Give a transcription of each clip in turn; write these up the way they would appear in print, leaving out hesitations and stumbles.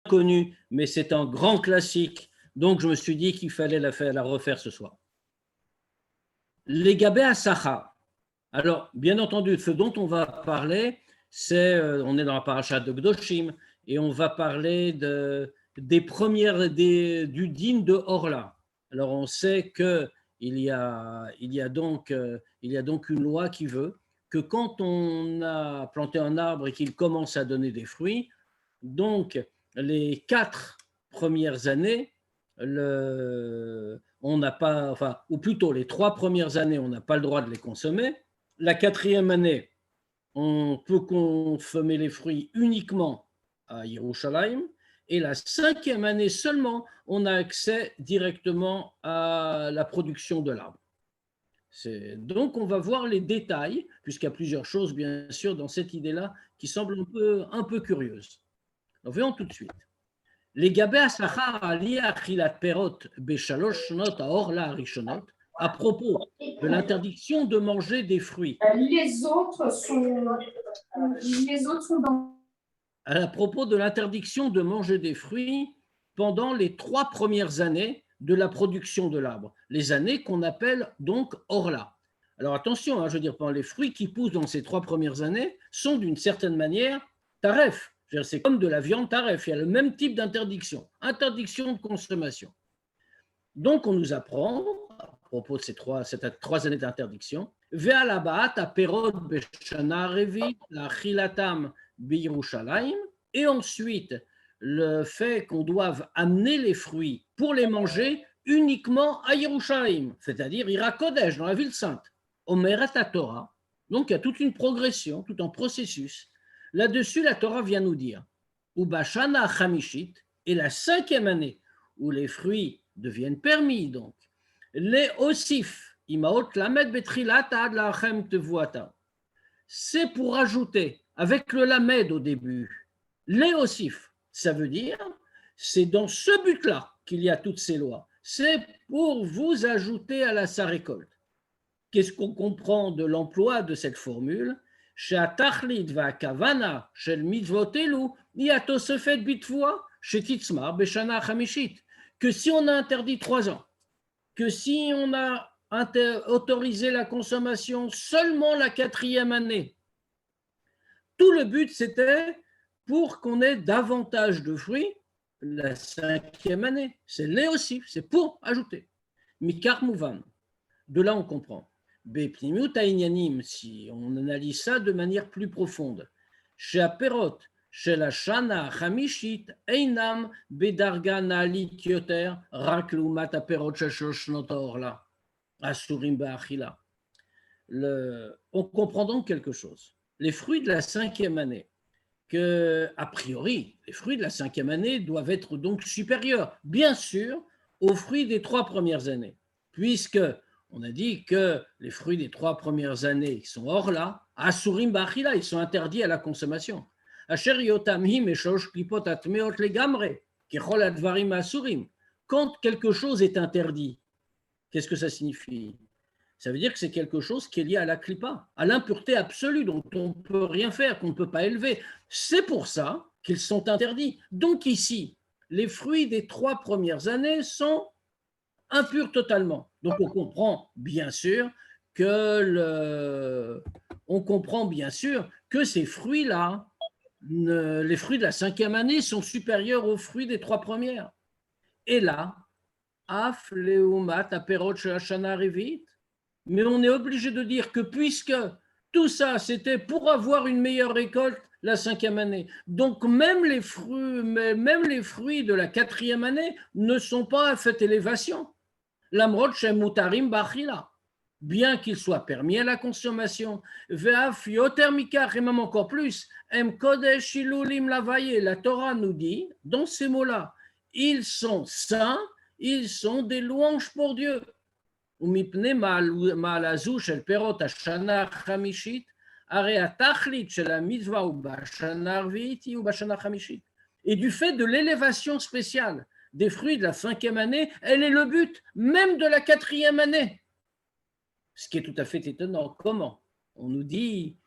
connu, mais c'est un grand classique. Donc, je me suis dit qu'il fallait la refaire ce soir. Les Gabé à Sacha. Alors, bien entendu, ce dont on va parler, on est dans la paracha de Gdoshim, et on va parler du dîme de Orla. Alors, on sait qu'il y a donc une loi qui veut que quand on a planté un arbre et qu'il commence à donner des fruits, donc les 4 premières années, on n'a pas, enfin, ou plutôt les 3 premières années, on n'a pas le droit de les consommer. La 4e année, on peut consommer les fruits uniquement à Yerushalayim. Et la 5e année seulement, on a accès directement à la production de l'arbre. Donc, on va voir les détails, puisqu'il y a plusieurs choses, bien sûr, dans cette idée-là, qui semblent un peu curieuses. Alors, voyons tout de suite. Les Gabé Asachar Ali Achilat Perot Beshalosh Shnot Aorla Arishonot, à propos de l'interdiction de manger des fruits. Les autres sont dans... À propos de l'interdiction de manger des fruits pendant les 3 premières années de la production de l'arbre, les années qu'on appelle donc Orla. Alors attention, je veux dire, les fruits qui poussent dans ces 3 premières années sont d'une certaine manière taref. C'est comme de la viande taref, il y a le même type d'interdiction, interdiction de consommation. Donc on nous apprend, à propos de ces 3 années d'interdiction, Ve'alabaat aperot b'shana revit l'achilatam b'Yerushalayim, et ensuite le fait qu'on doive amener les fruits pour les manger uniquement à Yerushalayim, c'est-à-dire Ira Kodesh, dans la ville sainte. Omeret à Torah, donc il y a toute une progression, tout un processus. Là-dessus, la Torah vient nous dire, Ubashana Chamishit, et la 5e année où les fruits deviennent permis, donc, les osif, imaot lamed betrilat ad lachem tevuata, c'est pour ajouter, avec le lamed au début, les osif, ça veut dire, c'est dans ce but-là qu'il y a toutes ces lois, c'est pour vous ajouter à sa récolte. Qu'est-ce qu'on comprend de l'emploi de cette formule? She'atachlit va'kavana shel mitzvot elu yatosefet bitvoa shetitzmar beshana chamishit. Que si on a interdit 3 ans, que si on a autorisé la consommation seulement la 4e année, tout le but c'était pour qu'on ait davantage de fruits la 5e année. C'est léossif, c'est pour ajouter. Mikar mouvan. De là on comprend. Si on analyse ça de manière plus profonde, chez Aperot, chez la Shana Chamishit, Einam Bedarga Naalit Yoter, Rak Lumat Aperot Shoshnot Orla, Asurim Ba'achila. On comprend donc quelque chose. Les fruits de la 5e année, a priori, les fruits de la 5e année doivent être donc supérieurs, bien sûr, aux fruits des 3 premières années, puisque on a dit que les fruits des 3 premières années sont hors là, asurim ba'achila, ils sont interdits à la consommation. Asher yotamim et shosh klipot atmeot legamre, kechol advarim asurim. Quand quelque chose est interdit, qu'est-ce que ça signifie? Ça veut dire que c'est quelque chose qui est lié à la klipa, à l'impureté absolue dont on ne peut rien faire, qu'on ne peut pas élever. C'est pour ça qu'ils sont interdits. Donc ici, les fruits des 3 premières années sont impurs totalement. Donc on comprend bien sûr que ces fruits-là, les fruits de la 5e année sont supérieurs aux fruits des 3 premières. Et là, af leumat aperot shana revit. Mais on est obligé de dire que puisque tout ça c'était pour avoir une meilleure récolte la 5e année, donc même les fruits de la 4e année ne sont pas à cette élévation. L'amrod chez mutarim bachila, bien qu'il soit permis à la consommation, ve'af yoter mikach, et même encore plus, em kodesh ilulim lavaye, la Torah nous dit, dans ces mots-là, ils sont saints, ils sont des louanges pour Dieu. ומפני מעלזו של פירות השנה החמישית, הרי התכלית של המצווה הוא בשנה הרביעית היא בשנה החמישית. Et du fait de l'élévation spéciale des fruits de la 5e année, elle est le but même de la 4e année. Ce qui est tout à fait étonnant. Comment? On nous dit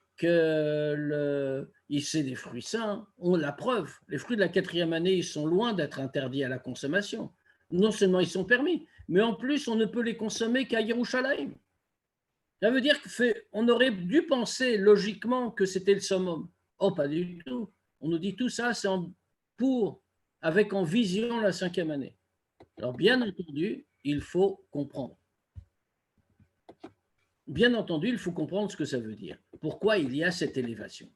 c'est des fruits sains, on la preuve. Les fruits de la 4e année, ils sont loin d'être interdits à la consommation. Non seulement ils sont permis, mais en plus, on ne peut les consommer qu'à Yerushalayim. Ça veut dire qu'on aurait dû penser logiquement que c'était le summum. Oh, pas du tout. On nous dit tout ça, c'est avec en vision la 5e année. Alors, bien entendu, il faut comprendre. Bien entendu, il faut comprendre ce que ça veut dire. Pourquoi il y a cette élévation.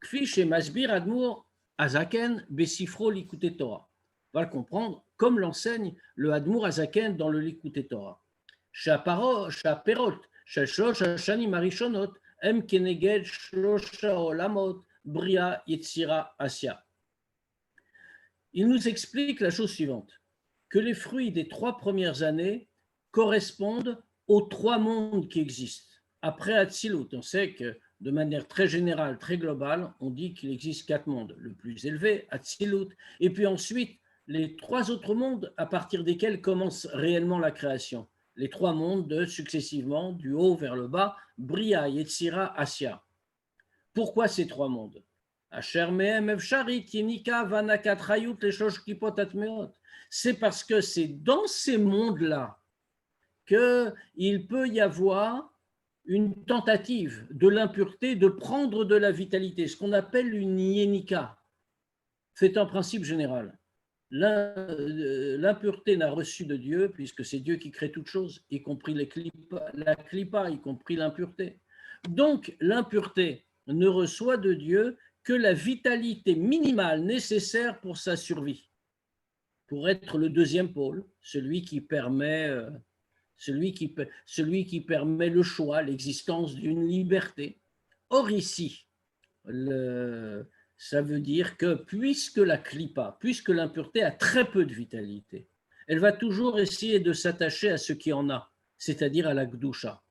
Kfi chez Masbir Admour Azaken Besifro Likutei Torah. On va le comprendre comme l'enseigne le Admour Azaken dans le Likutei Torah. Shaperot של 3 השנים הראשונות הם כנגד 3 העולמות בריאה, יצירה, עשייה. Il nous explique la chose suivante, que les fruits des 3 premières années correspondent aux 3 mondes qui existent. Après Hatzilut, on sait que de manière très générale, très globale, on dit qu'il existe 4 mondes. Le plus élevé, Hatzilut, et puis ensuite les 3 autres mondes à partir desquels commence réellement la création. Les 3 mondes successivement, du haut vers le bas, Bria, Yetzira, Asya. Pourquoi ces 3 mondes? C'est parce que c'est dans ces mondes-là qu'il peut y avoir une tentative de l'impureté de prendre de la vitalité, ce qu'on appelle une yenika. C'est un principe général. L'impureté n'a reçu de Dieu, puisque c'est Dieu qui crée toutes choses, y compris la klipa, y compris l'impureté. Donc, l'impureté ne reçoit de Dieu que la vitalité minimale nécessaire pour sa survie, pour être le 2e pôle, celui qui permet le choix, l'existence d'une liberté. Or ici, ça veut dire que puisque la klipa, puisque l'impureté a très peu de vitalité, elle va toujours essayer de s'attacher à ce qui en a, c'est-à-dire à la gdusha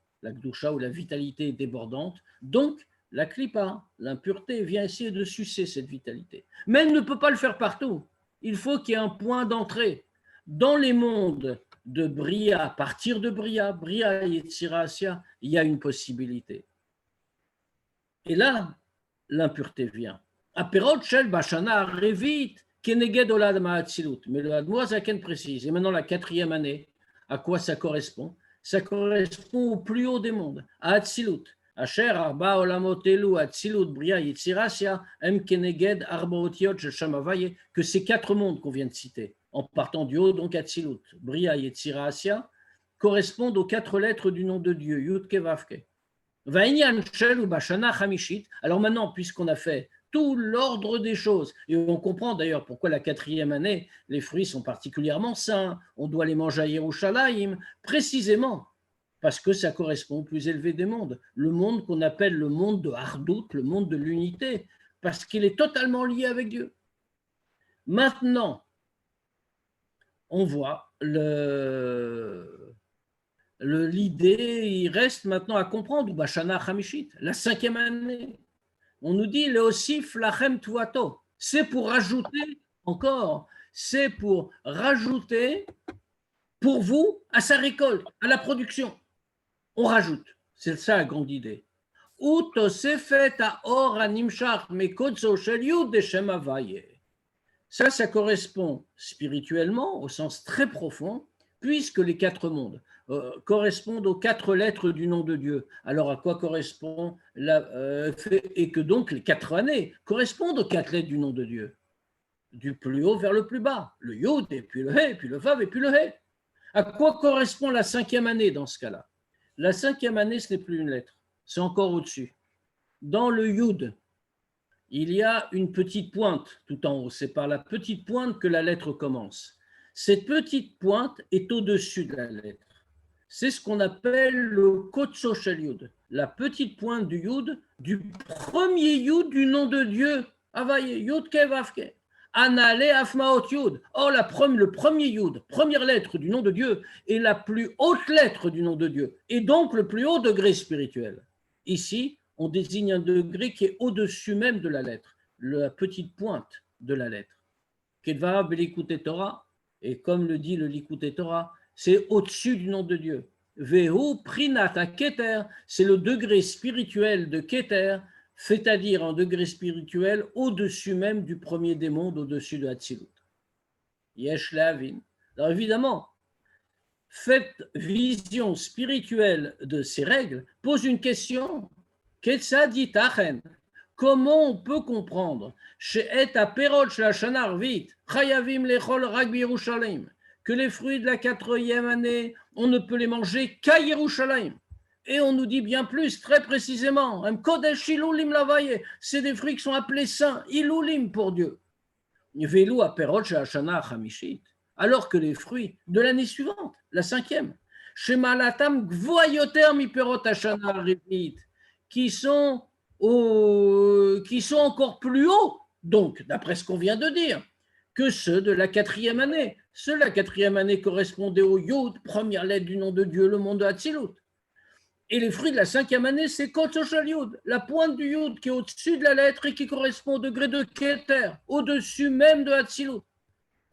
où la vitalité est débordante. Donc, la klipa, l'impureté, vient essayer de sucer cette vitalité. Mais elle ne peut pas le faire partout. Il faut qu'il y ait un point d'entrée. Dans les mondes de Bria, à partir de Bria, Yetzira, Asya, il y a une possibilité. Et là, l'impureté vient. Aperot shel bashana revit keneged olad ma'atzilut. Mais le Admour Azaken précise. Et maintenant, la 4e année, à quoi ça correspond? Ça correspond au plus haut des mondes, à Atzilut. Asher arba olamot elu Atzilut bria yetzira asya em keneged arba otiot shel Shem Havaye, que ces 4 mondes qu'on vient de citer, en partant du haut, donc Atzilut, bria yetzira asya, correspondent aux 4 lettres du nom de Dieu, Yud Ke Vav Ke. Alors maintenant, puisqu'on a fait tout l'ordre des choses, et on comprend d'ailleurs pourquoi la 4e année, les fruits sont particulièrement sains, on doit les manger à Yerushalayim, précisément parce que ça correspond au plus élevé des mondes, le monde qu'on appelle le monde de Hardout, le monde de l'unité, parce qu'il est totalement lié avec Dieu. Maintenant, on voit l'idée, il reste maintenant à comprendre, Bashana Hamishit, la 5e année. On nous dit, le Osif Lachem Tuato. C'est pour rajouter, encore, c'est pour rajouter pour vous à sa récolte, à la production. On rajoute. C'est ça la grande idée. Ça correspond spirituellement, au sens très profond, puisque les 4 mondes correspondent aux 4 lettres du nom de Dieu. Alors à quoi correspond et que donc les 4 années correspondent aux 4 lettres du nom de Dieu, du plus haut vers le plus bas, le Yod, et puis le He, et puis le Vav, et puis le He. À quoi correspond la 5e année dans ce cas-là? La 5e année, ce n'est plus une lettre, c'est encore au-dessus. Dans le Yud, il y a une petite pointe tout en haut, c'est par la petite pointe que la lettre commence. Cette petite pointe est au-dessus de la lettre. C'est ce qu'on appelle le Kotso Shel Yud, la petite pointe du Yud, du premier Yud du nom de Dieu, Havaye, Yud Ke Vav Ke. Anale Afmaot Yud. Or, le premier Yud, première lettre du nom de Dieu, est la plus haute lettre du nom de Dieu, et donc le plus haut degré spirituel. Ici, on désigne un degré qui est au-dessus même de la lettre, la petite pointe de la lettre. Kedvara Belikutei Torah, et comme le dit le Likutei Torah, c'est au-dessus du nom de Dieu. Vehu prinata keter, c'est le degré spirituel de keter, c'est-à-dire un degré spirituel au-dessus même du premier des mondes, au-dessus de Hatzilut. Yesh Lavin. Alors évidemment, cette vision spirituelle de ces règles pose une question. Ketsaditachen. Comment on peut comprendre que les fruits de la 4e année, on ne peut les manger qu'à Yerushalayim. Et on nous dit bien plus, très précisément, c'est des fruits qui sont appelés saints, ilulim pour Dieu. Alors que les fruits de l'année suivante, la 5e, qui sont encore plus hauts, donc, d'après ce qu'on vient de dire, que ceux de la 4e année. Ceux de la 4e année correspondaient au Yod, première lettre du nom de Dieu, le monde de Hatzilut. Et les fruits de la 5e année, c'est Kotsoshal Yod, la pointe du Yod qui est au-dessus de la lettre et qui correspond au degré de Keter, au-dessus même de Hatzilut.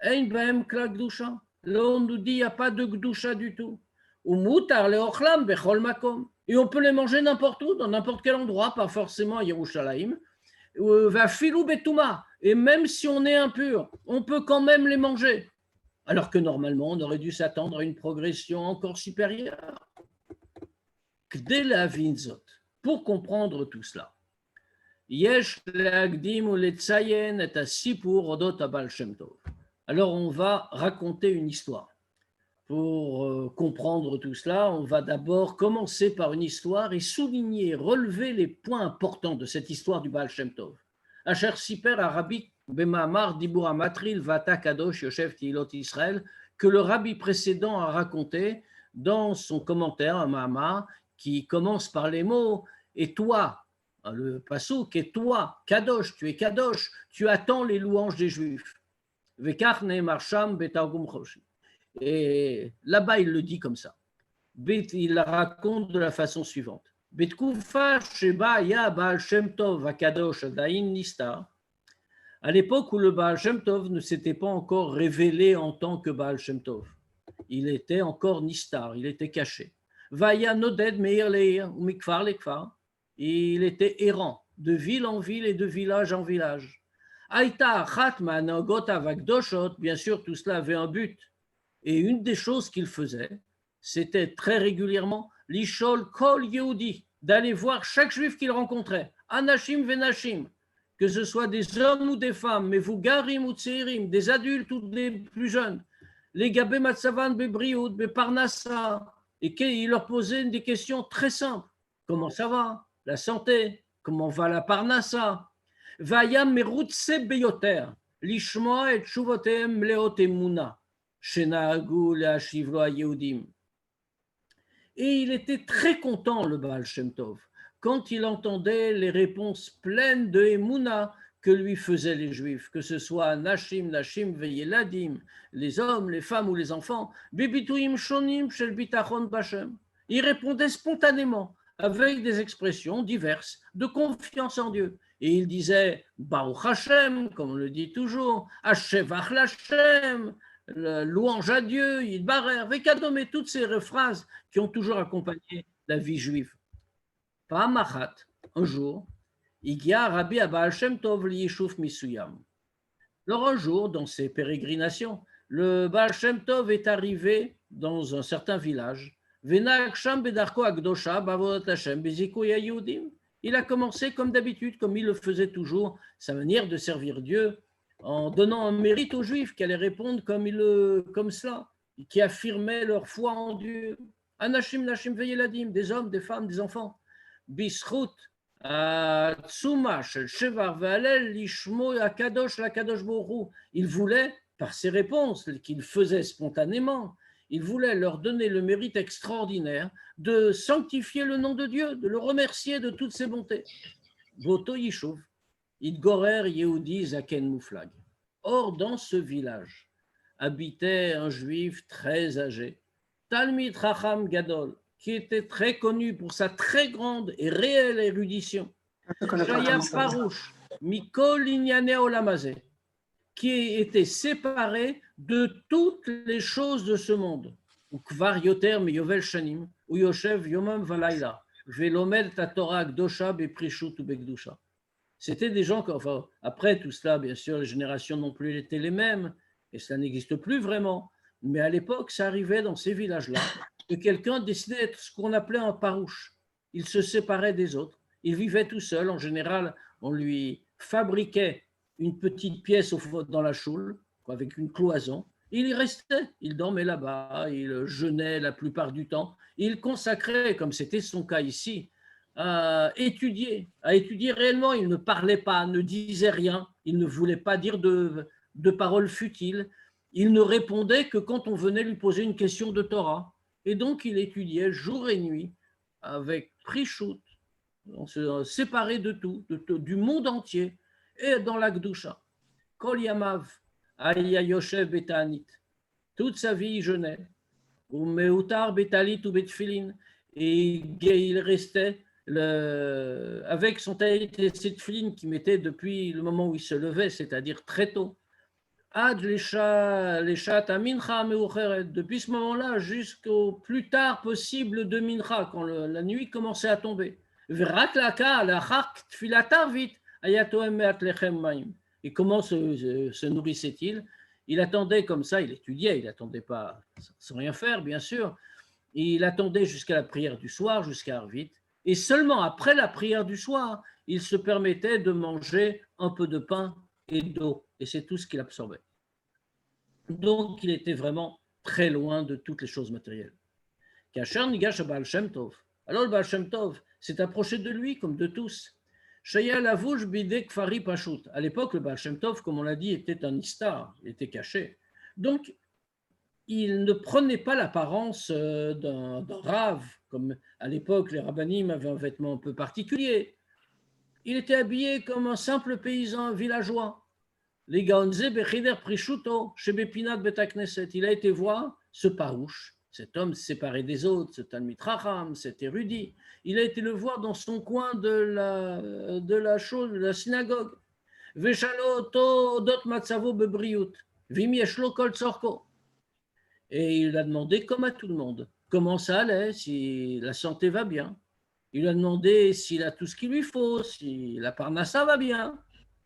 Ein Bahem Kla Gdusha. Là, on nous dit qu'il n'y a pas de Gdusha du tout. Ou Mutar Leochlam Bechol Makom. Et on peut les manger n'importe où, dans n'importe quel endroit, pas forcément à Yerushalayim. Vafilu Betuma. Et même si on est impur, on peut quand même les manger. Alors que normalement, on aurait dû s'attendre à une progression encore supérieure. Pour comprendre tout cela, alors on va raconter une histoire. Pour comprendre tout cela, on va d'abord commencer par une histoire et souligner, relever les points importants de cette histoire du Baal Shem Tov. Asher Siper Arabi Bemamar Dibur Amatril Vata Kadosh Yoshev Tilot Israël, que le rabbi précédent a raconté dans son commentaire, un Mahamar, qui commence par les mots « Et toi », le passouk, « Et toi, Kadosh, tu es Kadosh, tu attends les louanges des Juifs. » Et là-bas, il le dit comme ça. Il la raconte de la façon suivante. À l'époque où le Baal Shem Tov ne s'était pas encore révélé en tant que Baal Shem Tov, il était encore Nistar, il était caché. Vaya Noded Meir Leir, ou Mikfar Lekfar, il était errant de ville en ville et de village en village. Aïta Chatma Nogota Vagdoshot, bien sûr, tout cela avait un but. Et une des choses qu'il faisait, c'était très régulièrement l'Ishol Kol Yehudi, d'aller voir chaque juif qu'il rencontrait, Anashim Venashim, que ce soit des hommes ou des femmes, mais vous Garim ou Tseirim, des adultes ou des plus jeunes, les Gabé Matsavan Bebrioud, Beparnassa, et qu'il leur posait des questions très simples. Comment ça va? La santé? Comment va la Parnassa? Vayam Merutse Beyoter, Lishmoa et Shuvotem Leotemuna. Et il était très content, le Baal Shem Tov, quand il entendait les réponses pleines de Emouna que lui faisaient les Juifs, que ce soit Nashim, Veyeladim, les hommes, les femmes ou les enfants, Bibituim Shonim Shel Bitachon Bashem. Il répondait spontanément, avec des expressions diverses de confiance en Dieu. Et il disait Baruch Hashem, comme on le dit toujours, Hashevach Lashem, louange à Dieu, Yidbarer, Vekadom, et toutes ces phrases qui ont toujours accompagné la vie juive. Pa'amachat, un jour, Igia Rabbi Baal Shem Tov liyishuf misuyam. Alors un jour, dans ses pérégrinations, le Baal Shem Tov est arrivé dans un certain village. Venak Sham bedarko akdosha bavodat Hashem bezikuya Yehudim. Il a commencé comme d'habitude, comme il le faisait toujours, sa manière de servir Dieu, en donnant un mérite aux Juifs qui allaient répondre comme cela, qui affirmaient leur foi en Dieu. Anashim, Nashim, Veyeladim, des hommes, des femmes, des enfants. Bisrout, Tsuma, Shevar, Ve'alel, Lishmo, Akadosh, Lakadosh Borou. Il voulait, par ces réponses qu'il faisait spontanément, il voulait leur donner le mérite extraordinaire de sanctifier le nom de Dieu, de le remercier de toutes ses bontés. Voto Yishuv. Idgorer Yehudi Zaken Mouflag. Or, dans ce village, habitait un juif très âgé, Talmid Chacham Gadol, qui était très connu pour sa très grande et réelle érudition. Shaya Parouche, Mikol Inyane Olamazé, qui était séparé de toutes les choses de ce monde. וכבר יותר מיובל שנים, הוא יושב יומם ולילה, ולומד את התורה הקדושה בפרישות ובקדושה. C'était des gens, enfin, après tout cela, bien sûr, les générations non plus étaient les mêmes, et cela n'existe plus vraiment. Mais à l'époque, ça arrivait dans ces villages-là, que quelqu'un décidait d'être ce qu'on appelait un parouche. Il se séparait des autres, il vivait tout seul. En général, on lui fabriquait une petite pièce dans la choule, avec une cloison. Il y restait, il dormait là-bas, il jeûnait la plupart du temps. Il consacrait, comme c'était son cas ici, à étudier réellement. Il ne parlait pas, ne disait rien, il ne voulait pas dire de paroles futiles. Il ne répondait que quand on venait lui poser une question de Torah. Et donc, il étudiait jour et nuit avec Prishut, on se séparait de tout, du monde entier, et dans la Gdusha. Kol Yamav, Aya Yoshev Betanit, toute sa vie il jeûnait, ou Meutar Betalit ou Betfilin, et il restait avec son talit et ses tefilin qui mettait depuis le moment où il se levait, c'est-à-dire très tôt, Ad Leshat Mincha Meucheret, depuis ce moment-là jusqu'au plus tard possible de Mincha, quand la nuit commençait à tomber. Verak Laka, Lachak Tfilatarvit, Ayatoem Meat Lechem Maim. Et comment se nourrissait-il? Il attendait comme ça, il étudiait, il n'attendait pas sans rien faire, bien sûr. Il attendait jusqu'à la prière du soir, jusqu'à Arvit. Et seulement après la prière du soir, il se permettait de manger un peu de pain et d'eau. Et c'est tout ce qu'il absorbait. Donc, il était vraiment très loin de toutes les choses matérielles. Kacher Nigash Baal Shem Tov. Alors, le Baal Shem Tov s'est approché de lui, comme de tous. Shaya Lavouj Bidek Kfari Pashut. À l'époque, le Baal Shem Tov, comme on l'a dit, était un istar, il était caché. Donc, il ne prenait pas l'apparence d'un rave, comme à l'époque, les rabbanim avaient un vêtement un peu particulier. Il était habillé comme un simple paysan villageois. Les Gaonze Bechider Prishuto, chez Bepinat Betakneset. Il a été voir ce parouche, cet homme séparé des autres, ce Talmid Chacham, cet érudit. Il a été le voir dans son coin de la synagogue. Veshalo dot matzavo bebriut, vim yeshlo kol tzorko. Et il a demandé, comme à tout le monde, comment ça allait, si la santé va bien. Il a demandé s'il a tout ce qu'il lui faut, si la parnassa va bien.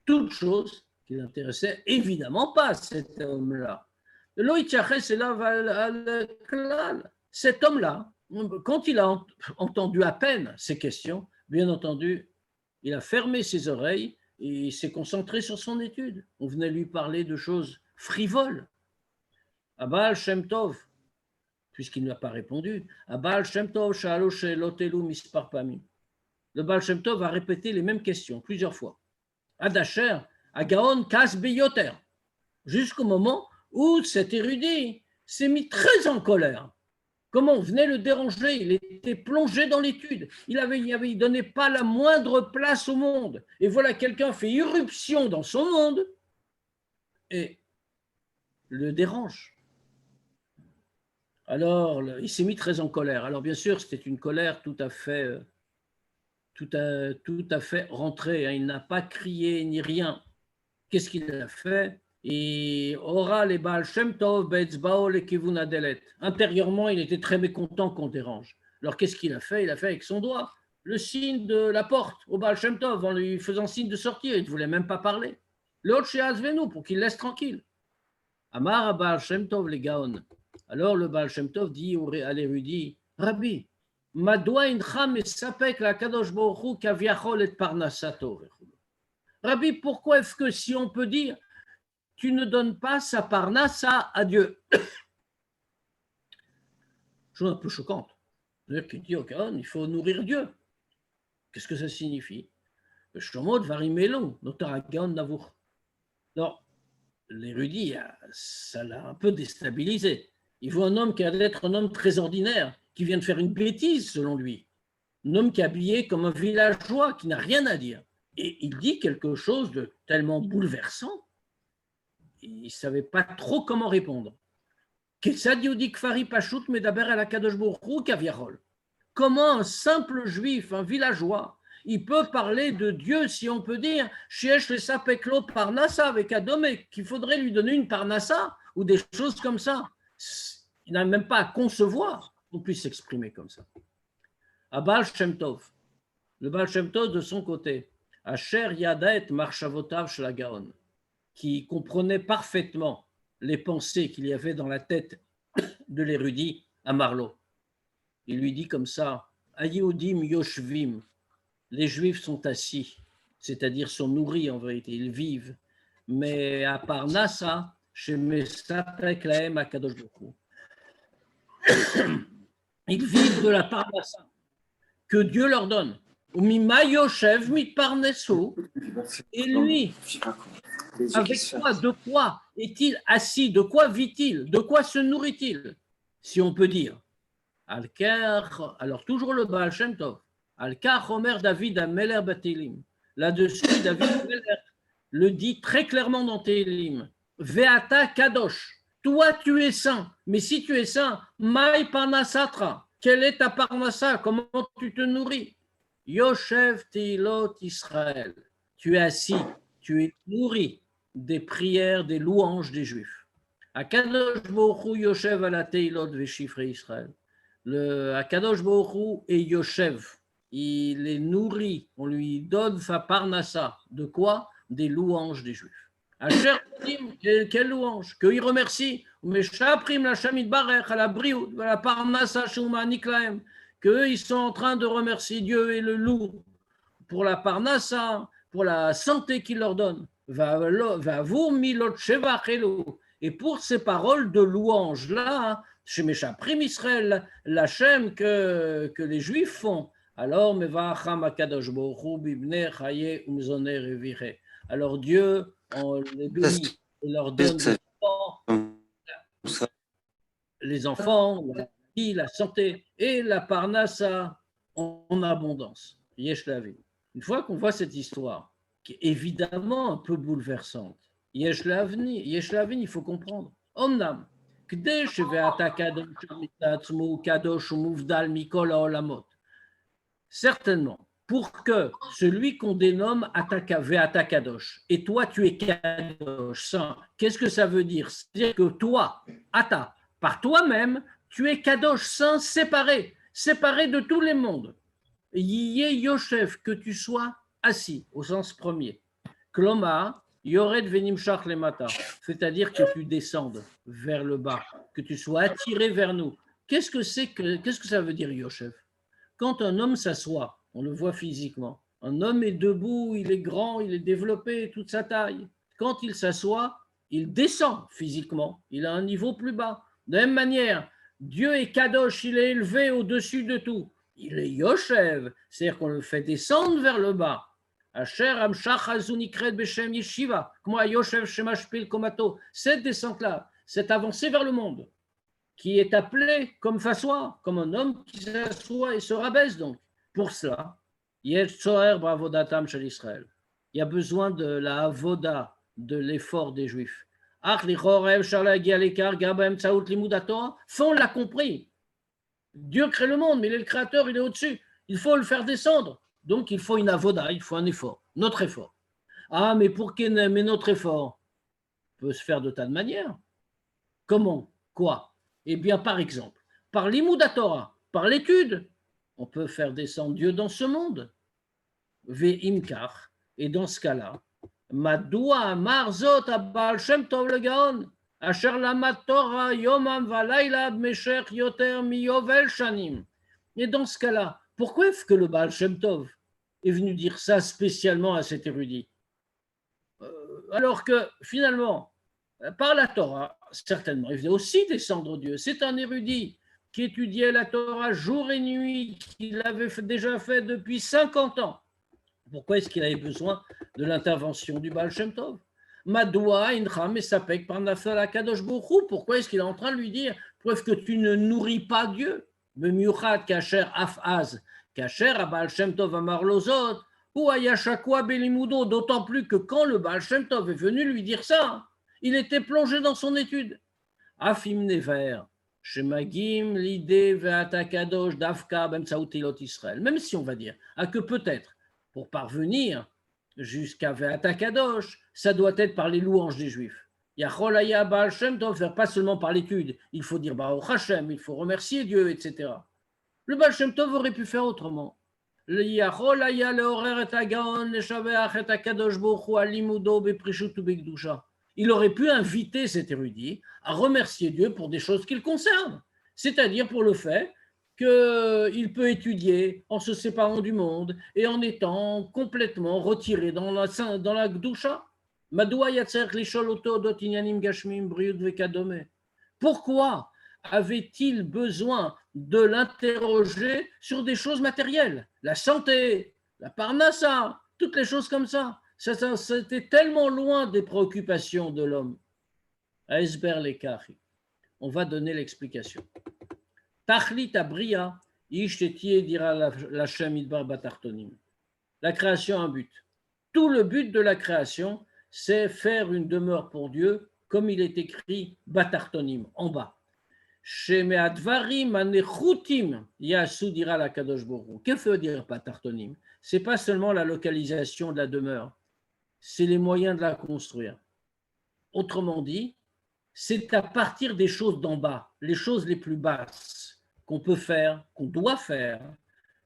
Toutes choses qui n'intéressaient évidemment pas cet homme-là. Cet homme-là, quand il a entendu à peine ces questions, bien entendu, il a fermé ses oreilles et il s'est concentré sur son étude. On venait lui parler de choses frivoles. Baal Shem Tov, puisqu'il n'a pas répondu, Baal Shem Tov, Shalosh Lotelu Mispar Pamim. Le Baal Shem Tov a répété les mêmes questions plusieurs fois. Adasher, Agaon Kas Beyoter, jusqu'au moment où cet érudit s'est mis très en colère. Comment on venait le déranger? Il était plongé dans l'étude. Il ne donnait pas la moindre place au monde. Et voilà, quelqu'un fait irruption dans son monde et le dérange. Alors, il s'est mis très en colère. Alors, bien sûr, c'était une colère tout à fait rentrée. Hein. Il n'a pas crié ni rien. Qu'est-ce qu'il a fait? Et Ora le Baal Shem Tov be'etzbao lekivun hadelet. Intérieurement, il était très mécontent qu'on dérange. Alors, qu'est-ce qu'il a fait? Il a fait avec son doigt le signe de la porte au Baal Shem Tov en lui faisant signe de sortir. Il ne voulait même pas parler. L'autre chez Azvenu pour qu'il laisse tranquille. Amar Baal Shem Tov le Gaon. Alors le Baal Shem Tov dit à l'érudit, Rabbi, Madoua incha mesapek la kadosh baruch hu kaviachol et parnasato. Rabbi, pourquoi est-ce que si on peut dire, tu ne donnes pas sa parnassa à Dieu? Chose un peu choquante. C'est-à-dire qu'il dit au Gaon, il faut nourrir Dieu. Qu'est-ce que ça signifie? Shomot varimelon, notar Gaon navour. Alors, l'érudit, ça l'a un peu déstabilisé. Il voit un homme qui a l'air d'être un homme très ordinaire, qui vient de faire une bêtise selon lui. Un homme qui est habillé comme un villageois, qui n'a rien à dire. Et il dit quelque chose de tellement bouleversant, il ne savait pas trop comment répondre. Comment un simple juif, un villageois, il peut parler de Dieu, si on peut dire, Sheesh le sapeklo parnassa avec Adomé, qu'il faudrait lui donner une parnassa ou des choses comme ça. Il n'a même pas à concevoir qu'on puisse s'exprimer comme ça. À Baal Shem Tov, le Baal Shem Tov de son côté, Asher Yadet Marshavotav Shlagaon, qui comprenait parfaitement les pensées qu'il y avait dans la tête de l'érudit à Marlowe. Il lui dit comme ça, Ayehudim Yoshvim, les Juifs sont assis, c'est-à-dire sont nourris en vérité, ils vivent, mais à part Nassa, chez Mesapek Lahem Akadosh Baruch Hu, ils vivent de la parnassa que Dieu leur donne. Mima Yoshev mitparnesu, et lui, avec quoi, de quoi est-il assis, de quoi vit-il, de quoi se nourrit-il, si on peut dire. Al-Kar, alors toujours le Baal Shem Tov, Al-Kar Omer David Ameler Batelim, là-dessus David Ameler le dit très clairement dans Télim, Veata Kadosh, toi tu es saint, mais si tu es saint, Maï Parnasatra, quelle est ta Parnassa, comment tu te nourris? Yoshev Teilot Israël, tu es assis, tu es nourri des prières, des louanges des Juifs. Akadosh Baruch Hu Yoshev ala Teilot Veshifre Israël. Le Akadosh Baruch Hu est Yoshev, il est nourri, on lui donne sa Parnassa. De quoi? Des louanges des Juifs. Asher quelle louange? Qu'il remercie, Meshaprim la Shamid Barech, à la Briou, à la Parnassa Shuma Niklaem, qu'eux ils sont en train de remercier Dieu et le loup pour la Parnassa, pour la santé qu'il leur donne. Et pour ces paroles de louange là, chez Meshaprim Israël, l'Hachem que les Juifs font. Alors, alors Dieu, on les bénit et leur donne les enfants, la vie, la santé et la parnassa en abondance. Yesh Lavin. Une fois qu'on voit cette histoire, qui est évidemment un peu bouleversante, Yesh Lavin, il faut comprendre. Omnam, certainement, pour que celui qu'on dénomme Atakadosh, et toi tu es Kadosh, saint, qu'est-ce que ça veut dire? C'est-à-dire que toi, Ata, par toi-même, tu es Kadosh, saint, séparé de tous les mondes. Yé Yoshev, que tu sois assis, au sens premier. Kloma, Yored venim shach lemata, c'est-à-dire que tu descendes vers le bas, que tu sois attiré vers nous. Qu'est-ce que ça veut dire Yoshev? Quand un homme s'assoit, on le voit physiquement. Un homme est debout, il est grand, il est développé, toute sa taille. Quand il s'assoit, il descend physiquement, il a un niveau plus bas. De la même manière, Dieu est Kadosh, il est élevé au-dessus de tout. Il est Yoshev, c'est-à-dire qu'on le fait descendre vers le bas. Asher Amshach Azunikred Beshem Yeshiva, comme Yoshev Shemashpil Komato, cette descente-là, cette avancée vers le monde, qui est appelé comme s'assoit, comme un homme qui s'assoit et se rabaisse donc. Pour cela, il y a besoin de la avoda, de l'effort des Juifs. Ça, on l'a compris. Dieu crée le monde, mais il est le créateur, il est au-dessus. Il faut le faire descendre. Donc, il faut une avoda, il faut un effort, notre effort. Ah, mais mais notre effort peut se faire de tas de manières. Comment? Quoi? Eh bien, par exemple, par l'Imouda Torah, par l'étude, on peut faire descendre Dieu dans ce monde. Ve'imkar, et dans ce cas-là, Madoua Marzot Abal Shem Tov le Gaon, Asher Lamat Torah Yomam Valayla Meshech Yoter Miyovel Shanim. Et dans ce cas-là, pourquoi est-ce que le Baal Shem Tov est venu dire ça spécialement à cet érudit? Alors que finalement, par la Torah, certainement, il venait aussi descendre Dieu. C'est un érudit qui étudiait la Torah jour et nuit, qu'il avait déjà fait depuis 50 ans. Pourquoi est-ce qu'il avait besoin de l'intervention du Baal Shem Tov? Madoua, Incham et Sapek par Nafala Kadosh Baruch. Pourquoi est-ce qu'il est en train de lui dire, preuve que tu ne nourris pas Dieu? Bemiuchat Kacher Afaz, Kacher à Baal Shem Tov Amar Lozot, ou Ayashakwa Belimudo, d'autant plus que quand le Baal Shem Tov est venu lui dire ça, il était plongé dans son étude. Afim Never, Shemagim, l'idée Ve'ata Kadosh, Davka, Bemsaoutilot Israël. Même si on va dire que peut-être, pour parvenir jusqu'à Ve'ata Kadosh, ça doit être par les louanges des Juifs. Yachol Haya Baal Shem Tov, faire pas seulement par l'étude, il faut dire Baruch Hashem, il faut remercier Dieu, etc. Le Baal Shem Tov aurait pu faire autrement. Yachol Haya Leorer et Hagaon, Leshaveach et Hakadosh Baruch Hu Alimudo Beprishut Ubekdusha. Il aurait pu inviter cet érudit à remercier Dieu pour des choses qui le concernent, c'est-à-dire pour le fait qu'il peut étudier en se séparant du monde et en étant complètement retiré dans la Gdusha. Pourquoi avait-il besoin de l'interroger sur des choses matérielles? La santé, la parnassa, toutes les choses comme ça. C'était tellement loin des préoccupations de l'homme. On va donner l'explication. Tachlit abria, dira l'Hashem idbar batartonim. La création a un but. Tout le but de la création, c'est faire une demeure pour Dieu, comme il est écrit batartonim, en bas. Shemeadvarim anechutim yasu dira la kadosh borou. Qu'est-ce que veut dire batartonim? C'est pas seulement la localisation de la demeure, c'est les moyens de la construire. Autrement dit, c'est à partir des choses d'en bas, les choses les plus basses, qu'on peut faire, qu'on doit faire,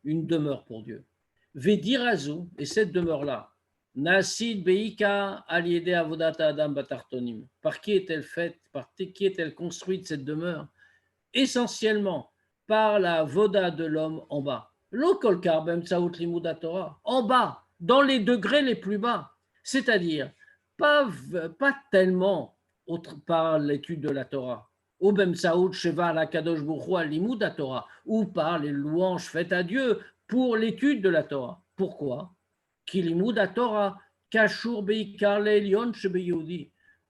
une demeure pour Dieu. Vedirazu, et cette demeure-là, Nasid Beika Aliede Avodata Adam Batartonim. Par qui est-elle faite, par qui est-elle construite cette demeure? Essentiellement par la voda de l'homme en bas. Lokol Karbem Tsaout Limuda Torah, en bas, dans les degrés les plus bas. C'est-à-dire, pas tellement par l'étude de la Torah, ou Bem Tsaout Sheva la Kadosh Baruch Hu Limuda Torah, ou par les louanges faites à Dieu pour l'étude de la Torah. Pourquoi? Torah,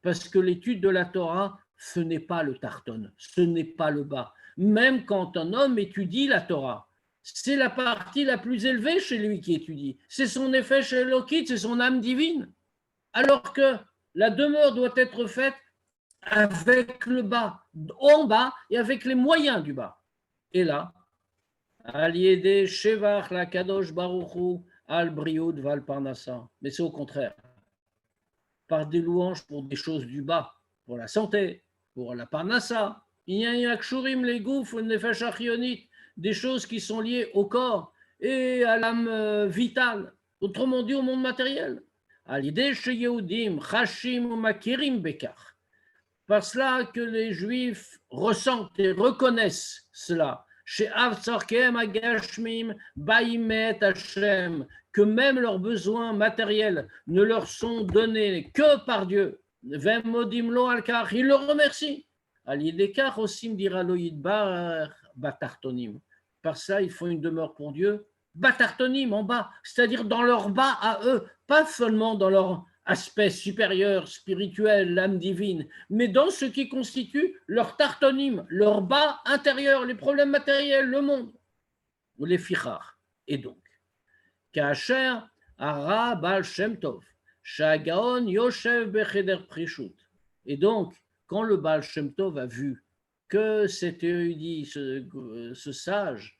parce que l'étude de la Torah, ce n'est pas le tarton, ce n'est pas le bas. Même quand un homme étudie la Torah, c'est la partie la plus élevée chez lui qui étudie. C'est son effet chez Elokit, c'est son âme divine. Alors que la demeure doit être faite avec le bas, en bas et avec les moyens du bas. Et là, Aliede Shevach la Kadosh Baruch Hu Al Briud Val Parnassa. Mais c'est au contraire. Par des louanges pour des choses du bas, pour la santé, pour la Parnassa. Il y a Akshurim, les gouffres, Nefesh Achionit, des choses qui sont liées au corps et à l'âme vitale. Autrement dit, au monde matériel. Aliede Sheyehudim Chashim ou Makirim Bekar. Par cela que les Juifs ressentent et reconnaissent cela. Que même leurs besoins matériels ne leur sont donnés que par Dieu. Ils le remercient. Par ça, ils font une demeure pour Dieu. Batartonim, en bas, c'est-à-dire dans leur bas à eux, pas seulement dans leur aspect supérieur, spirituel, l'âme divine, mais dans ce qui constitue leur tartonim, leur bas intérieur, les problèmes matériels, le monde, ou les fichar. Et donc, Kacher Ara Baal Shem Tov, Shagaon Yoshev Becheder Prishut. Et donc, quand le Baal Shem Tov a vu que cet érudit, ce sage,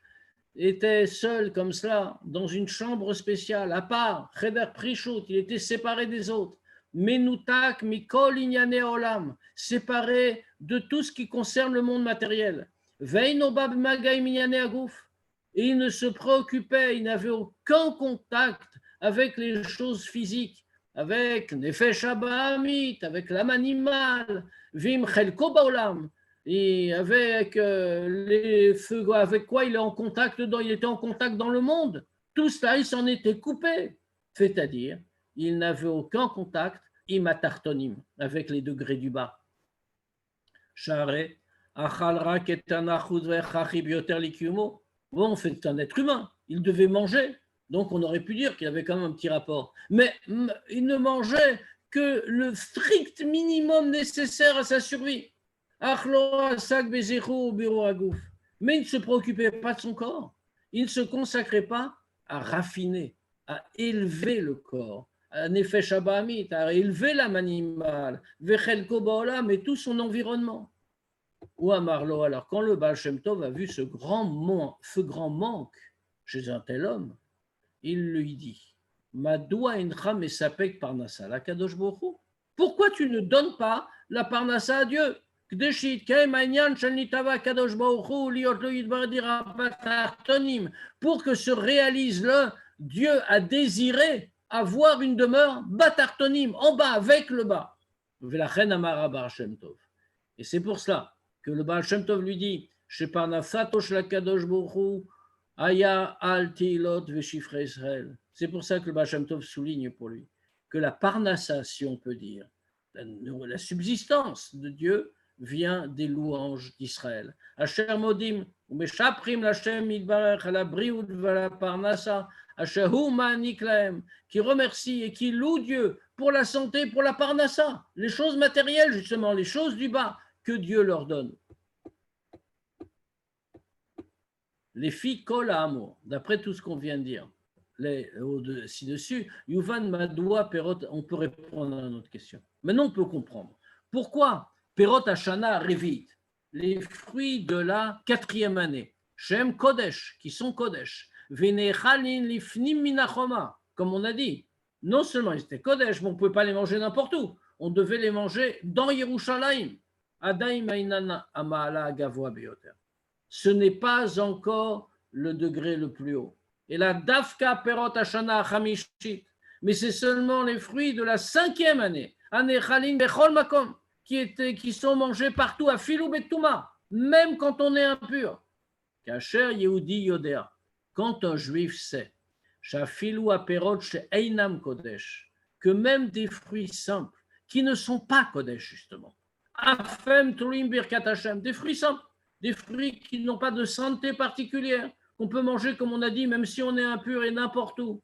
était seul comme cela, dans une chambre spéciale, à part, Cheder Prishut, il était séparé des autres, Menutak Mikol Inyane Olam, séparé de tout ce qui concerne le monde matériel, Veinobab Magaim Inyane Agouf, et il ne se préoccupait, il n'avait aucun contact avec les choses physiques, avec Nefesh Abahamit, avec l'âme animale, Vim Chelko Baolam, et avec les feux, avec quoi il est en contact, il était en contact dans le monde. Tout cela, il s'en était coupé. C'est-à-dire, il n'avait aucun contact, imatartonim, avec les degrés du bas. Share, achalra ketanachud vechachi bioter likiumo. Bon, c'est un être humain, il devait manger, donc on aurait pu dire qu'il avait quand même un petit rapport. Mais il ne mangeait que le strict minimum nécessaire à sa survie. Mais il ne se préoccupait pas de son corps. Il ne se consacrait pas à raffiner, à élever le corps, à Nefesh Abahamit, à élever l'âme animale, Vechelko Baolam et tout son environnement. Ou à Marlo, alors quand le Baal Shem Tov a vu ce grand manque chez un tel homme, il lui dit Madoua incha mesapek parnassa la kadosh baruch hu. Pourquoi tu ne donnes pas la parnassa à Dieu? Pour que se réalise le Dieu a désiré avoir une demeure batartonim, en bas, avec le bas. Et c'est pour cela que le Baal Shem Tov lui dit c'est pour ça que le Baal Shem Tov souligne pour lui que la parnassa, si on peut dire, la subsistance de Dieu vient des louanges d'Israël. Asher modim umeshaprim l'Hashem yitbarech ala briut v'ala parnassa asher hu ma'anik lahem, qui remercie et qui loue Dieu pour la santé, pour la parnassa, les choses matérielles justement, les choses du bas que Dieu leur donne. Les filles collent à amour, d'après tout ce qu'on vient de dire. Ci-dessus, Yuvan Madoua Perot, on peut répondre à notre question. Maintenant, on peut comprendre. Pourquoi Perot Hashana Revit, les fruits de la 4e année, Shem Kodesh, qui sont Kodesh, Venechalin Lifnim Minachoma, comme on a dit, non seulement ils étaient Kodesh, mais on ne pouvait pas les manger n'importe où, on devait les manger dans Yerushalayim. Adaim Ainana Amaala Gavoa Beyoter. Ce n'est pas encore le degré le plus haut. Et la Dafka Perot Hashana Chamishit, mais c'est seulement les fruits de la 5e année, Anechalin Bechol Makom, qui sont mangés partout, à Filou Betouma, même quand on est impur. Kacher Yehudi Yodea, quand un juif sait, Shafilou Aperot Einam Kodesh, que même des fruits simples, qui ne sont pas Kodesh justement, Afem Tulim Birkat Hashem, des fruits simples, des fruits qui n'ont pas de santé particulière, qu'on peut manger, comme on a dit, même si on est impur et n'importe où.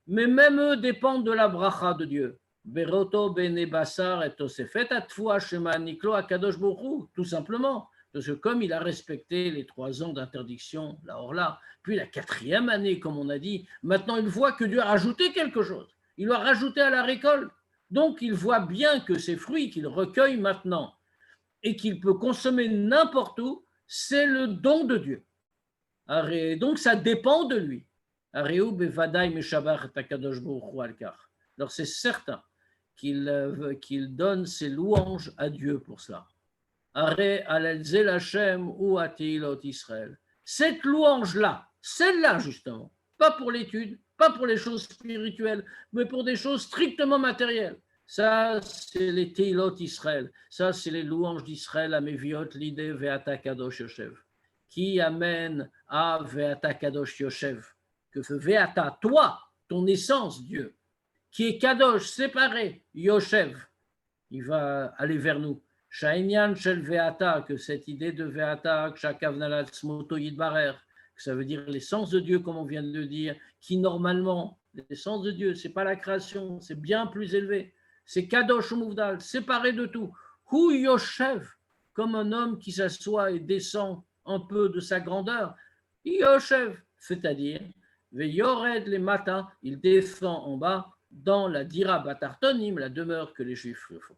Mais même eux dépendent de la bracha de Dieu. Beroto bene basar et tosefet atfua shema niklo akadosh borou, tout simplement. Parce que comme il a respecté les 3 ans d'interdiction, la orla, puis la 4e année, comme on a dit, maintenant il voit que Dieu a rajouté quelque chose. Il doit rajouter à la récolte. Donc il voit bien que ces fruits qu'il recueille maintenant et qu'il peut consommer n'importe où, c'est le don de Dieu. Donc ça dépend de lui. Alors c'est certain qu'il donne ses louanges à Dieu pour cela. Cette louange-là, celle-là justement, pas pour l'étude, pas pour les choses spirituelles, mais pour des choses strictement matérielles. Ça, c'est les Teilot Israël. Ça, c'est les louanges d'Israël à Meviot, l'idée Ve'ata Kadosh Yoshev, qui amène à Ve'ata Kadosh Yoshev, que Ve'ata, toi, ton essence, Dieu, qui est Kadosh, séparé, Yoshev, il va aller vers nous. Sha'inyan Shel Ve'ata, que cette idée de Ve'ata, Kshakavnalat Smoto Yidbarer, que ça veut dire l'essence de Dieu, comme on vient de le dire, qui normalement, l'essence de Dieu, ce n'est pas la création, c'est bien plus élevé. C'est Kadosh Mouvdal, séparé de tout. Hu Yoshev, comme un homme qui s'assoit et descend un peu de sa grandeur. Yoshev, c'est-à-dire, Veyored les matins, il descend en bas dans la Dira Batartonim, la demeure que les Juifs font.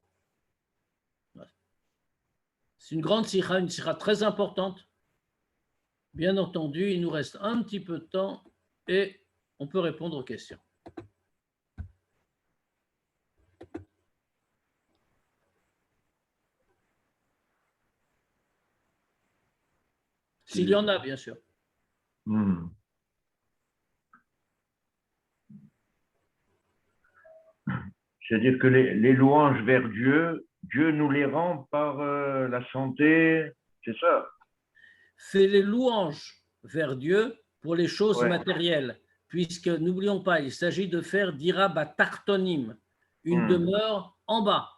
C'est une grande sikha, une sikha très importante. Bien entendu, il nous reste un petit peu de temps et on peut répondre aux questions. S'il y en a, bien sûr. C'est-à-dire que les louanges vers Dieu, Dieu nous les rend par la santé, c'est ça? C'est les louanges vers Dieu pour les choses matérielles, puisque, n'oublions pas, il s'agit de faire dira batartonim, une demeure en bas.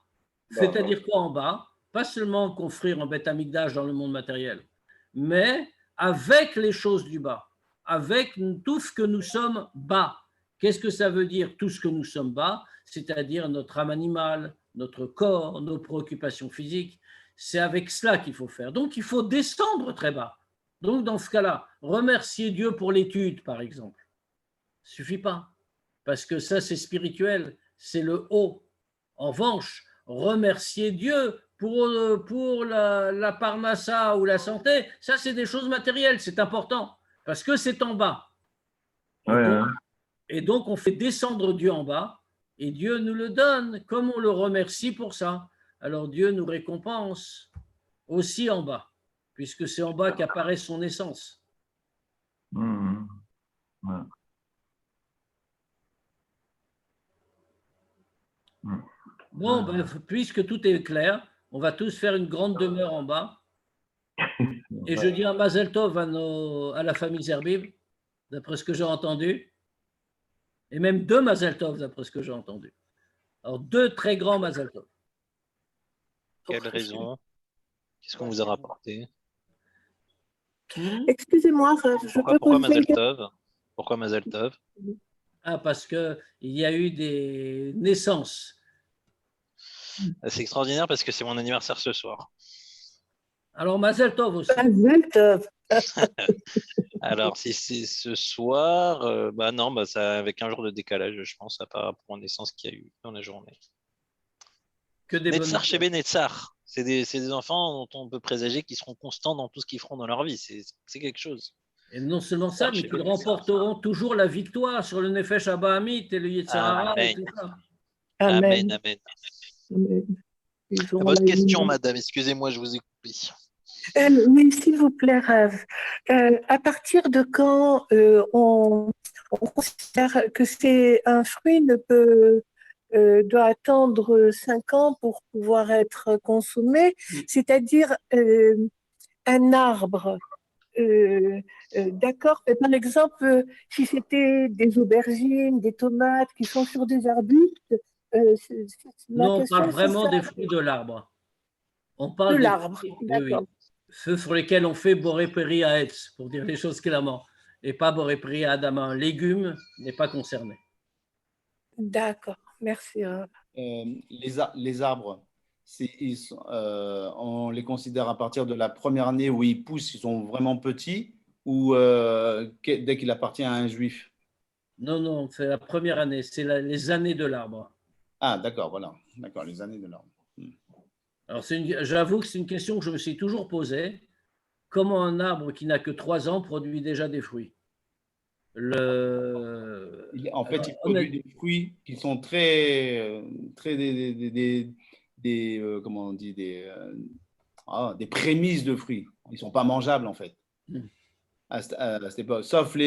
C'est-à-dire quoi en bas? Pas seulement construire un Beth Amikdash dans le monde matériel, mais avec les choses du bas, avec tout ce que nous sommes bas. Qu'est-ce que ça veut dire tout ce que nous sommes bas? C'est-à-dire notre âme animale, notre corps, nos préoccupations physiques. C'est avec cela qu'il faut faire. Donc il faut descendre très bas. Donc dans ce cas-là, remercier Dieu pour l'étude, par exemple. Ça ne suffit pas, parce que ça c'est spirituel, c'est le haut. En revanche, remercier Dieu pour la parnassa ou la santé, ça c'est des choses matérielles, c'est important, parce que c'est en bas. Et donc on fait descendre Dieu en bas Et Dieu nous le donne, comme on le remercie pour ça. Alors Dieu nous récompense aussi en bas, puisque c'est en bas qu'apparaît son essence. Mhm. Ouais. Mhm. Bon, ben, puisque tout est clair, on va tous faire une grande demeure en bas. Et je dis un Mazel Tov à la famille Zerbib, d'après ce que j'ai entendu. Et même 2 Mazel Tov, d'après ce que j'ai entendu. Alors, 2 très grands Mazel Tov. Quelle raison? Qu'est-ce qu'on vous a rapporté? Excusez-moi, Rav, je peux Pourquoi poser Mazel Tov? Pourquoi Mazel Tov? Ah, parce qu'il y a eu des naissances. C'est extraordinaire parce que c'est mon anniversaire ce soir. Alors, Mazel Tov aussi. Mazel Tov. Alors, si c'est ce soir, bah non, bah ça, avec un jour de décalage, je pense, à par rapport aux naissances qu'il y a eu dans la journée. Que des bonnes Netzar chez nouvelles. Netzar. C'est des enfants dont on peut présager qu'ils seront constants dans tout ce qu'ils feront dans leur vie. C'est quelque chose. Et non seulement ça, mais Netzar chez qu'ils Netzar. remporteront toujours la victoire sur le Nefesh Abahamit et le Yetzirah et Amen. tout ça. Amen, amen. Amen. Ils auront Votre la question, vie. madame, excusez-moi, je vous ai coupé. Oui, s'il vous plaît, Rav. À partir de quand on considère que c'est un fruit doit attendre 5 ans pour pouvoir être consommé, c'est-à-dire un arbre. D'accord. Et par exemple, si c'était des aubergines, des tomates qui sont sur des arbustes, ma Non, on parle question c'est vraiment ça, des fruits de l'arbre. On de parle des l'arbre. fruits, oui, D'accord. oui. Ceux sur lesquels on fait Boré Péri à Etz, pour dire les choses clairement, et pas Boré Péri à Adama. Un légume n'est pas concerné. D'accord. Merci, Rav. Les arbres, on les considère à partir de la première année où ils poussent, ils sont vraiment petits, ou dès qu'il appartient à un juif? Non, non, c'est la première année, c'est les années de l'arbre. Ah, d'accord, voilà. D'accord, les années de l'arbre. Alors, j'avoue que c'est une question que je me suis toujours posée. Comment un arbre qui n'a que 3 ans produit déjà des fruits? En fait, Alors, il produit des fruits qui sont très, très comment on dit, des prémices de fruits. Ils ne sont pas mangeables, en fait. À cette époque. Sauf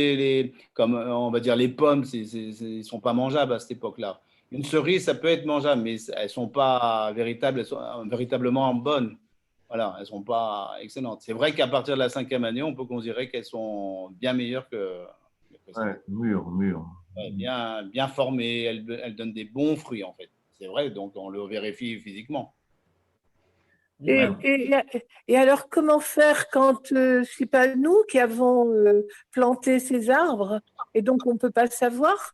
comme on va dire les pommes, ils ne sont pas mangeables à cette époque-là. Une cerise, ça peut être mangeable, mais elles ne sont pas véritablement bonnes. Voilà, elles ne sont pas excellentes. C'est vrai qu'à partir de la 5e année, on peut considérer qu'elles sont bien meilleures que les précédentes. Mûr, mûr. Ouais, bien formées, elles donnent des bons fruits, en fait. C'est vrai, donc on le vérifie physiquement. Et, et, et alors, comment faire quand c'est pas nous qui avons planté ces arbres et donc on ne peut pas savoir?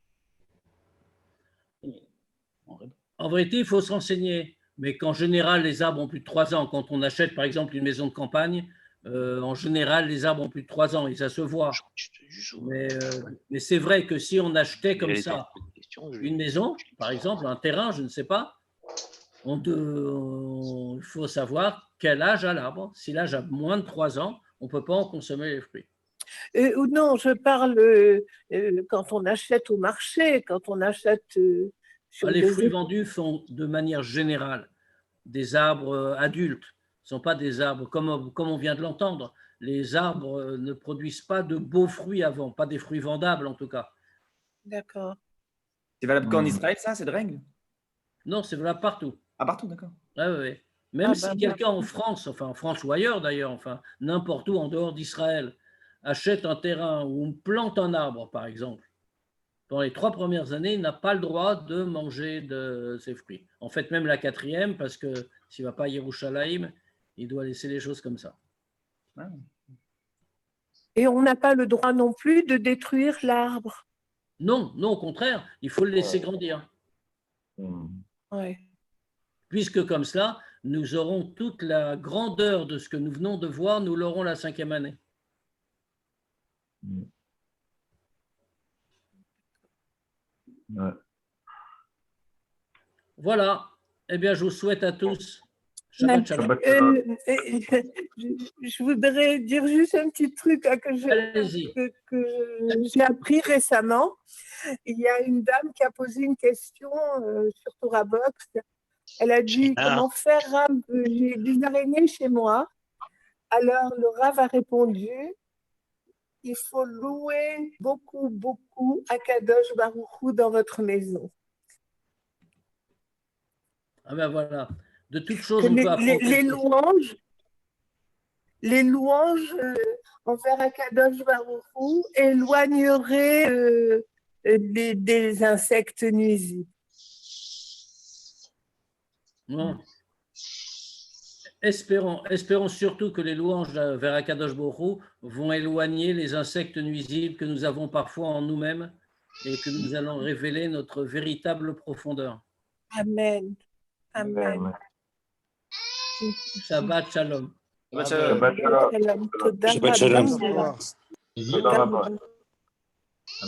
En vérité, il faut se renseigner. Mais qu'en général, les arbres ont plus de 3 ans. Quand on achète, par exemple, une maison de campagne, en général, les arbres ont plus de 3 ans et ça se voit. Mais c'est vrai que si on achetait comme ça une maison, par exemple, un terrain, je ne sais pas, il faut savoir quel âge a l'arbre. Si l'âge a moins de 3 ans, on ne peut pas en consommer les fruits. Ou non, je parle quand on achète au marché, quand on achète sur Les des fruits vendus sont de manière générale des arbres adultes. Ce ne sont pas des arbres, comme on vient de l'entendre. Les arbres ne produisent pas de beaux fruits avant, pas des fruits vendables en tout cas. D'accord. C'est valable qu'en Israël, ça, cette règle? Non, c'est valable partout. Ah, partout, d'accord. Ouais, ouais, ouais. Même si quelqu'un en France, enfin en France ou ailleurs d'ailleurs, enfin n'importe où en dehors d'Israël, achète un terrain où on plante un arbre, par exemple, dans les 3 premières années, il n'a pas le droit de manger de ses fruits. En fait, même la 4e, parce que s'il ne va pas à Yerushalayim, il doit laisser les choses comme ça. Ah. Et on n'a pas le droit non plus de détruire l'arbre. Non, non, au contraire, il faut le laisser grandir. Ouais. Puisque comme cela, nous aurons toute la grandeur de ce que nous venons de voir, nous l'aurons la 5e année. Ouais. Voilà. Eh bien, je vous souhaite à tous Shabbat shalom. Shabbat shalom. Je voudrais dire juste un petit truc Allez-y. que j'ai appris récemment. Il y a une dame qui a posé une question sur Torah Box. Elle a dit comment faire, Rav, j'ai des araignées chez moi. Alors le Rav a répondu il faut louer beaucoup, beaucoup Akadosh Baruch Hu dans votre maison. Ah ben voilà. De toutes choses, Que on peut apprendre. les louanges envers Akadosh Baruch Hu éloigneraient des insectes nuisibles. Non. Espérons surtout que les louanges vers Akadosh Baruch Hu vont éloigner les insectes nuisibles que nous avons parfois en nous-mêmes et que nous allons révéler notre véritable profondeur. Amen. Amen. Shabbat shalom. Shabbat shalom. Shabbat shalom. Shalom. Toda Shabbat shalom. rabba. Toda rabba.